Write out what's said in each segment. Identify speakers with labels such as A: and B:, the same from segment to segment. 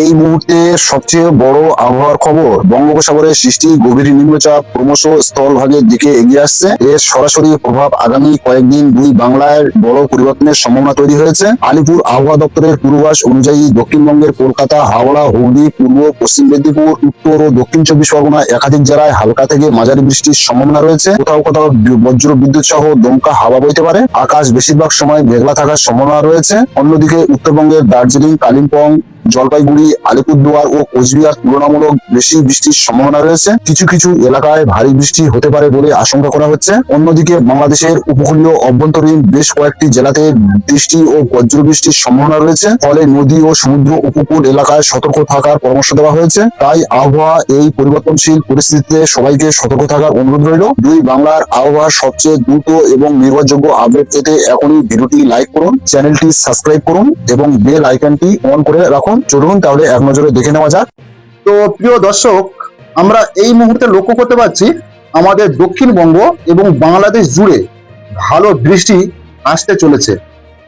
A: এই মুহূর্তে সবচেয়ে বড় আবহাওয়ার খবর, বঙ্গোপসাগরে সৃষ্টি গভীর নিম্নচাপ ক্রমশ স্থলভাগের দিকে এগিয়ে আসছে। এর সরাসরি প্রভাব আগামী কয়েকদিন দুই বাংলায় বড় পরিবর্তনের সম্ভাবনা তৈরি হয়েছে। আলিপুর আবহাওয়া দপ্তরের পূর্বাভাস অনুযায়ী দক্ষিণবঙ্গের কলকাতা, হাওড়া, হুগলি, পূর্ব পশ্চিম মেদিনীপুর, উত্তর ও দক্ষিণ চব্বিশ পরগনা একাধিক জেলায় হালকা থেকে মাঝারি বৃষ্টির সম্ভাবনা রয়েছে। কোথাও কোথাও বজ্র বিদ্যুৎ সহ দমকা হাওয়া বইতে পারে। আকাশ বেশিরভাগ সময় মেঘলা থাকার সম্ভাবনা রয়েছে। অন্যদিকে উত্তরবঙ্গের দার্জিলিং, কালিম্পং, জলপাইগুড়ি, আলিপুরদুয়ার ও কোচবিহার তুলনামূলক বেশি বৃষ্টির সম্ভাবনা রয়েছে। কিছু কিছু এলাকায় ভারী বৃষ্টি হতে পারে বলে আশঙ্কা করা হচ্ছে। অন্যদিকে বাংলাদেশের উপকূলীয় অভ্যন্তরীণ বেশ কয়েকটি জেলাতে বৃষ্টি ও বজ্র বৃষ্টির সম্ভাবনা রয়েছে। ফলে নদী ও সমুদ্র উপকূল এলাকায় সতর্ক থাকার পরামর্শ দেওয়া হয়েছে। তাই আবহাওয়া এই পরিবর্তনশীল পরিস্থিতিতে সবাইকে সতর্ক থাকার অনুরোধ রইল। দুই বাংলার আবহাওয়ার সবচেয়ে দ্রুত এবং নির্ভরযোগ্য আপডেট পেতে এখনই ভিডিওটি লাইক করুন, চ্যানেলটি সাবস্ক্রাইব করুন এবং বেল আইকনটি অন করে রাখুন। চলুন তাহলে এক নজরে দেখে নেওয়া যাক।
B: তো প্রিয় দর্শক, আমরা এই মুহূর্তে লক্ষ্য করতে পারছি আমাদের দক্ষিণবঙ্গ এবং বাংলাদেশ জুড়ে ভালো বৃষ্টি আসতে চলেছে।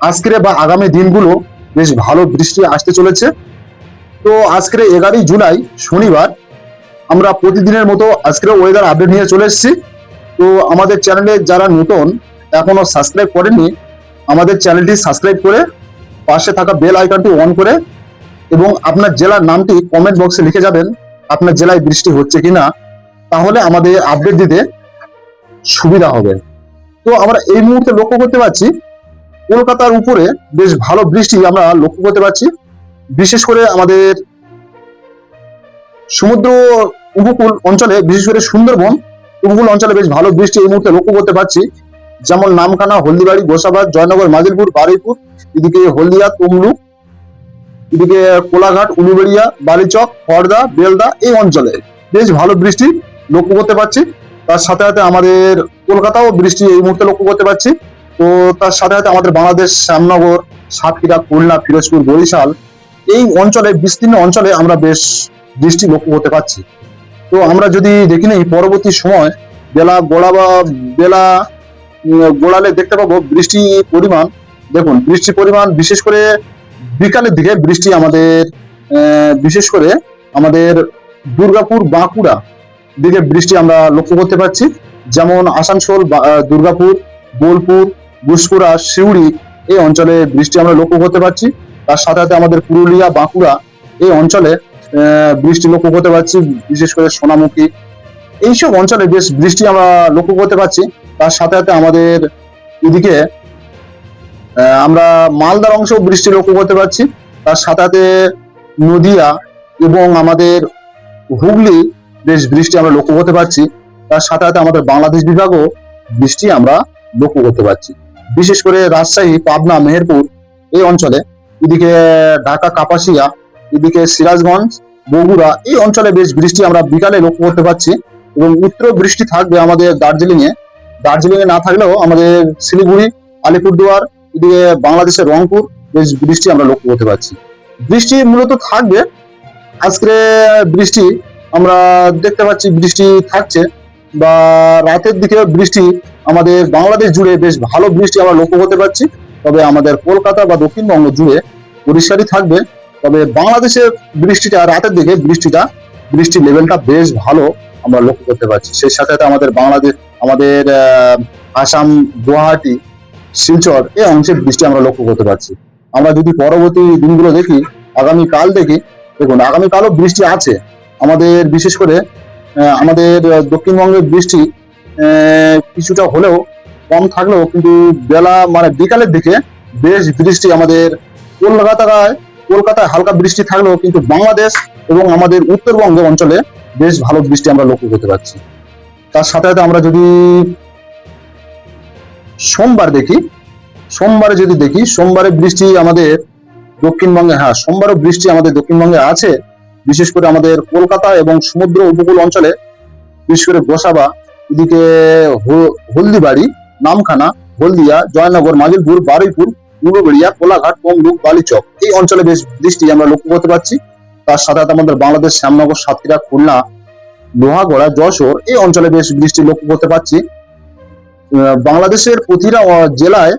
B: আজকের বা আগামী দিনগুলো বেশ ভালো বৃষ্টি আসতে চলেছে। তো আজকের 11 জুলাই শনিবার আমরা প্রতিদিনের মতো আজকের ওয়েদার আপডেট নিয়ে চলে এসেছি। তো আমাদের চ্যানেলে যারা নতুন এখনো সাবস্ক্রাইব করেননি, আমাদের চ্যানেলটি সাবস্ক্রাইব করে পাশে থাকা বেল আইকনটি অন করে এবং আপনার জেলার নামটি কমেন্ট বক্সে লিখে যাবেন আপনার জেলায় বৃষ্টি হচ্ছে কিনা, তাহলে আমাদের আপডেট দিতে সুবিধা হবে। তো আমরা এই মুহূর্তে লক্ষ্য করতে পারছি কলকাতার উপরে বেশ ভালো বৃষ্টি আমরা লক্ষ্য করতে পারছি। বিশেষ করে আমাদের সমুদ্র উপকূল অঞ্চলে, বিশেষ করে সুন্দরবন উপকূল অঞ্চলে বেশ ভালো বৃষ্টি এই মুহূর্তে লক্ষ্য করতে পারছি। যেমন নামখানা, হলদিবাড়ি, গোসাবাদ, জয়নগর, মাজিলপুর, বারুইপুর, এদিকে হলদিয়া, তমলুক, এদিকে কোলাঘাট, উলুবেড়িয়া, বালিচক, হরদা, বেলদা এই অঞ্চলে বেশ ভালো বৃষ্টি লক্ষ্য করতে পারছি। তার সাথে সাথে আমাদের কলকাতাও বৃষ্টি এই মুহূর্তে লক্ষ্য করতে পারছি। তো তার সাথে সাথে আমাদের বাংলাদেশ শ্যামনগর, সাতক্ষীরা, খুলনা, ফিরোজপুর, বরিশাল এই অঞ্চলে, বিস্তীর্ণ অঞ্চলে আমরা বেশ বৃষ্টি লক্ষ্য করতে পারছি। তো আমরা যদি দেখি নেই পরবর্তী সময় বেলা গোড়ালে দেখতে পাবো বৃষ্টি পরিমাণ। দেখুন বৃষ্টির পরিমাণ বিশেষ করে বিকালের দিকে বৃষ্টি আমাদের বিশেষ করে আমাদের দুর্গাপুর, বাঁকুড়া দিকে বৃষ্টি আমরা লক্ষ্য করতে পারছি। যেমন আসানসোল, দুর্গাপুর, বোলপুর, ঘুষকুড়া, সিউড়ি এই অঞ্চলে বৃষ্টি আমরা লক্ষ্য করতে পারছি। তার সাথে সাথে আমাদের পুরুলিয়া, বাঁকুড়া এই অঞ্চলে বৃষ্টি লক্ষ্য করতে পারছি। বিশেষ করে সোনামুখী এইসব অঞ্চলে বেশ বৃষ্টি আমরা লক্ষ্য করতে পারছি। তার সাথে সাথে আমাদের এদিকে আমরা মালদার অংশেও বৃষ্টি লক্ষ্য করতে পারছি। তার সাথে সাথে নদিয়া এবং আমাদের হুগলি বেশ বৃষ্টি আমরা লক্ষ্য করতে পারছি। তার সাথে সাথে আমাদের বাংলাদেশ বিভাগও বৃষ্টি আমরা লক্ষ্য করতে পারছি। বিশেষ করে রাজশাহী, পাবনা, মেহেরপুর এই অঞ্চলে, এদিকে ঢাকা, কাপাসিয়া, এদিকে সিরাজগঞ্জ, বগুড়া এই অঞ্চলে বেশ বৃষ্টি আমরা বিকালে লক্ষ্য করতে পারছি। এবং উত্তর বৃষ্টি থাকবে আমাদের দার্জিলিংয়ে না থাকলেও আমাদের শিলিগুড়ি, আলিপুরদুয়ার, এদিকে বাংলাদেশের রংপুর বেশ বৃষ্টি আমরা লক্ষ্য করতে পারছি। বৃষ্টি মূলত থাকবে। আজকে বৃষ্টি আমরা দেখতে পাচ্ছি বৃষ্টি থাকছে, বা রাতের দিকে বৃষ্টি আমাদের বাংলাদেশ জুড়ে বেশ ভালো বৃষ্টি আমরা লক্ষ্য করতে পারছি। তবে আমাদের কলকাতা বা দক্ষিণবঙ্গ জুড়ে পরিষ্কারই থাকবে। তবে বাংলাদেশের বৃষ্টিটা রাতের দিকে বৃষ্টির লেভেলটা বেশ ভালো আমরা লক্ষ্য করতে পারছি। সেই সাথে সাথে আমাদের আসাম, গুয়াহাটি, শিলচর এই অংশে বৃষ্টি আমরা লক্ষ্য করতে পারছি। আমরা যদি পরবর্তী দিনগুলো দেখি, আগামীকাল দেখি, দেখুন আগামীকালও বৃষ্টি আছে আমাদের। বিশেষ করে আমাদের দক্ষিণবঙ্গের বৃষ্টি কিছুটা হলেও কম থাকলেও কিন্তু বিকালের দিকে বেশ বৃষ্টি আমাদের কলকাতায় হালকা বৃষ্টি থাকলেও কিন্তু বাংলাদেশ এবং আমাদের উত্তরবঙ্গ অঞ্চলে বেশ ভালো বৃষ্টি আমরা লক্ষ্য করতে পারছি। তার সাথে সাথে আমরা যদি সোমবারে বৃষ্টি আমাদের দক্ষিণবঙ্গে, সোমবারও বৃষ্টি আমাদের দক্ষিণবঙ্গে আছে। বিশেষ করে আমাদের কলকাতা এবং সমুদ্র উপকূল অঞ্চলে, বিশেষ করে গোসাবা, এদিকে হলদিবাড়ি, নামখানা, হলদিয়া, জয়নগর, মাজিলপুর, বারুইপুর, উলুবেড়িয়া, কোলাঘাট, তমলুক, বালিচক এই অঞ্চলে বেশ বৃষ্টি আমরা লক্ষ্য করতে পারছি। তার সাথে সাথে আমাদের বাংলাদেশ শ্যামনগর, সাতক্ষীরা, খুলনা, লোহাগড়া, যশোর এই অঞ্চলে বেশ বৃষ্টি লক্ষ্য করতে পারছি। বাংলাদেশের প্রতিটা জেলায়,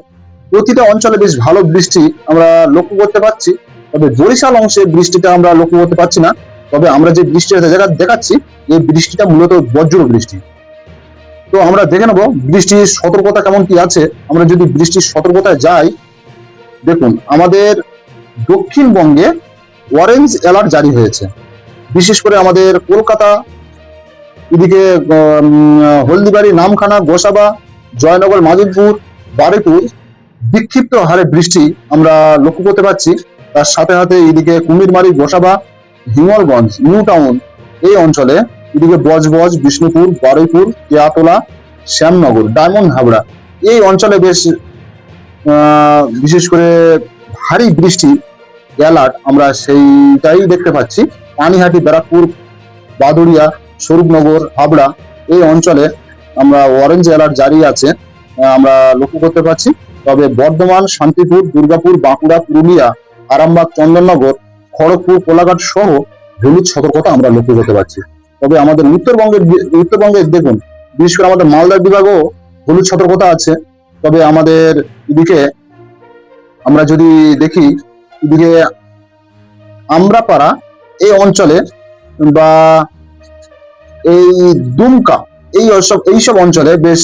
B: প্রতিটা অঞ্চলে বেশ ভালো বৃষ্টি আমরা লক্ষ্য করতে পারছি। তবে বরিশাল অংশে বৃষ্টিটা আমরা লক্ষ্য করতে পারছি না। তবে আমরা যে বৃষ্টিটা দেখাচ্ছি, এই বৃষ্টিটা মূলত বজ্র বৃষ্টি। তো আমরা দেখে নেবো বৃষ্টির সতর্কতা কেমন কি আছে। আমরা যদি বৃষ্টির সতর্কতায় যাই, দেখুন আমাদের দক্ষিণবঙ্গে অরেঞ্জ অ্যালার্ট জারি হয়েছে। বিশেষ করে আমাদের কলকাতা, এদিকে হলদিবাড়ি, নামখানা, গোসাবা, জয়নগর, মাজিদপুর, বারুইপুর বিক্ষিপ্ত হারে বৃষ্টি আমরা লক্ষ্য করতে পারছি। তার সাথে সাথে এদিকে কুমিরমারি, গোসাবা, হিঙ্গলগঞ্জ, নিউ টাউন এই অঞ্চলে, এদিকে বজবজ, বিষ্ণুপুর, বারুইপুর, কেয়াতলা, শ্যামনগর, ডায়মন্ড হাবড়া এই অঞ্চলে বেশ বিশেষ করে ভারী বৃষ্টি অ্যালার্ট আমরা সেইটাই দেখতে পাচ্ছি। পানিহাটি, ব্যারাকপুর, বাদুড়িয়া, স্বরূপনগর, হাবড়া এই অঞ্চলে আমরা অরেঞ্জ অ্যালার্ট জারি আছে, আমরা লক্ষ্য করতে পারছি। তবে বর্ধমান, শান্তিপুর, দুর্গাপুর, বাঁকুড়া, পুরুলিয়া, আরামবাগ, চন্দননগর, খড়গপুর, কোলাঘাট সহ হলুদ সতর্কতা আমরা লক্ষ্য করতে পারছি। তবে আমাদের উত্তরবঙ্গে দেখুন, বিশেষ করে আমাদের মালদা বিভাগও হলুদ সতর্কতা আছে। তবে আমাদের এদিকে আমরা যদি দেখি, এদিকে আমরাপাড়া এই অঞ্চলে বা এই দুমকা এইসব অঞ্চলে বেশ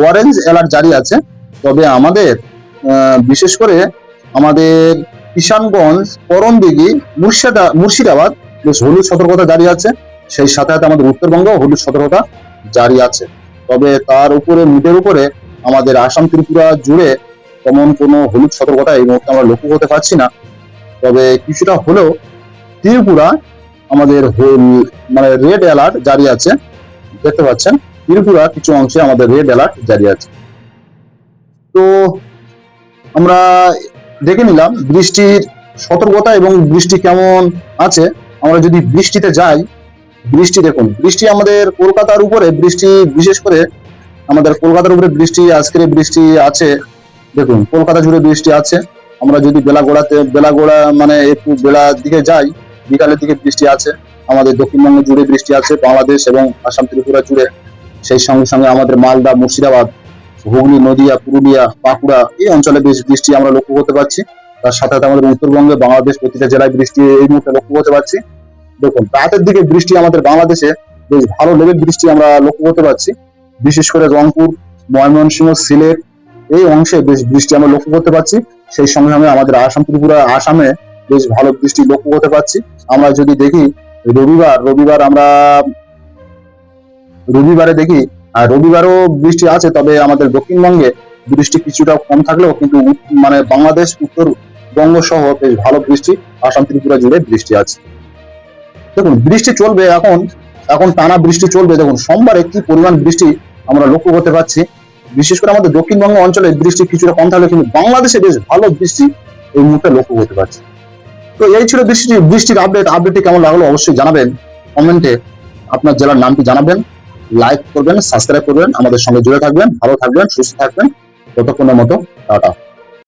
B: অরেঞ্জ অ্যালার্ট জারি আছে। তবে আমাদের বিশেষ করে আমাদের কিষানগঞ্জ, করমদিঘি, মুর্শিদাবাদ বেশ হলুদ সতর্কতা জারি আছে। সেই সাথে সাথে আমাদের উত্তরবঙ্গেও হলুদ সতর্কতা জারি আছে। তবে তার উপরে মুটের উপরে আমাদের আসাম, ত্রিপুরা জুড়ে তেমন কোনো হলুদ সতর্কতা এই মুহূর্তে আমরা লক্ষ্য করতে পারছি না। তবে কিছুটা হলেও ত্রিপুরা আমাদের মানে রেড অ্যালার্ট জারি আছে, দেখতে পাচ্ছেন ত্রিপুরা কিছু অংশে আমাদের রেড অ্যালার্ট জারি আছে। তো আমরা দেখে নিলাম বৃষ্টির সতর্কতা এবং বৃষ্টি কেমন আছে। আমরা যদি বৃষ্টিতে যাই, বৃষ্টি দেখুন, বৃষ্টি আমাদের কলকাতার উপরে বৃষ্টি, বিশেষ করে আমাদের কলকাতার উপরে বৃষ্টি, আজকের বৃষ্টি আছে। দেখুন কলকাতা জুড়ে বৃষ্টি আছে। আমরা যদি বেলাগোড়া মানে একটু বেলার দিকে যাই, বিকালের দিকে বৃষ্টি আছে। আমাদের দক্ষিণবঙ্গ জুড়ে বৃষ্টি আছে, বাংলাদেশ এবং আসাম, ত্রিপুরা জুড়ে। সেই সঙ্গে সঙ্গে আমাদের মালদা, মুর্শিদাবাদ, হুগলি, নদিয়া, পুরুলিয়া, বাঁকুড়া এই অঞ্চলে বেশ বৃষ্টি আমরা লক্ষ্য করতে পারছি। তার সাথে সাথে আমাদের উত্তরবঙ্গে, বাংলাদেশ প্রতিটা জেলায় বৃষ্টি এই মুহূর্তে লক্ষ্য করতে পারছি। দেখুন রাতের দিকে বৃষ্টি আমাদের বাংলাদেশে বেশ ভালো লেভেল বৃষ্টি আমরা লক্ষ্য করতে পারছি। বিশেষ করে রংপুর, ময়মনসিংহ, সিলেট এই অংশে বেশ বৃষ্টি আমরা লক্ষ্য করতে পারছি। সেই সঙ্গে সঙ্গে আমাদের আসাম, ত্রিপুরা, আসামে বেশ ভালো বৃষ্টি লক্ষ্য করতে পারছি। আমরা যদি দেখি রবিবারে দেখি, আর রবিবারও বৃষ্টি আছে। তবে আমাদের দক্ষিণবঙ্গে বৃষ্টি কিছুটা কম থাকলেও কিন্তু মানে বাংলাদেশ, উত্তরবঙ্গ সহ বেশ ভালো বৃষ্টি, আসাম, ত্রিপুরা জুড়ে বৃষ্টি আছে। দেখুন বৃষ্টি চলবে এখন টানা বৃষ্টি চলবে। দেখুন সোমবারে কি পরিমাণ বৃষ্টি আমরা লক্ষ্য করতে পারছি। বিশেষ করে আমাদের দক্ষিণবঙ্গ অঞ্চলে বৃষ্টি কিছুটা কম থাকলে কিন্তু বাংলাদেশে বেশ ভালো বৃষ্টি এই মুহূর্তে লক্ষ্য করতে পারছি। তো এই ছিল বৃষ্টির আপডেটটি কেমন লাগলো অবশ্যই জানাবেন কমেন্টে। আপনার জেলার নামটি জানাবেন, লাইক করবেন, সাবস্ক্রাইব করবেন, আমাদের সঙ্গে জুড়ে থাকবেন। ভালো থাকবেন, সুস্থ থাকবেন। ততক্ষণের মতো টাটা।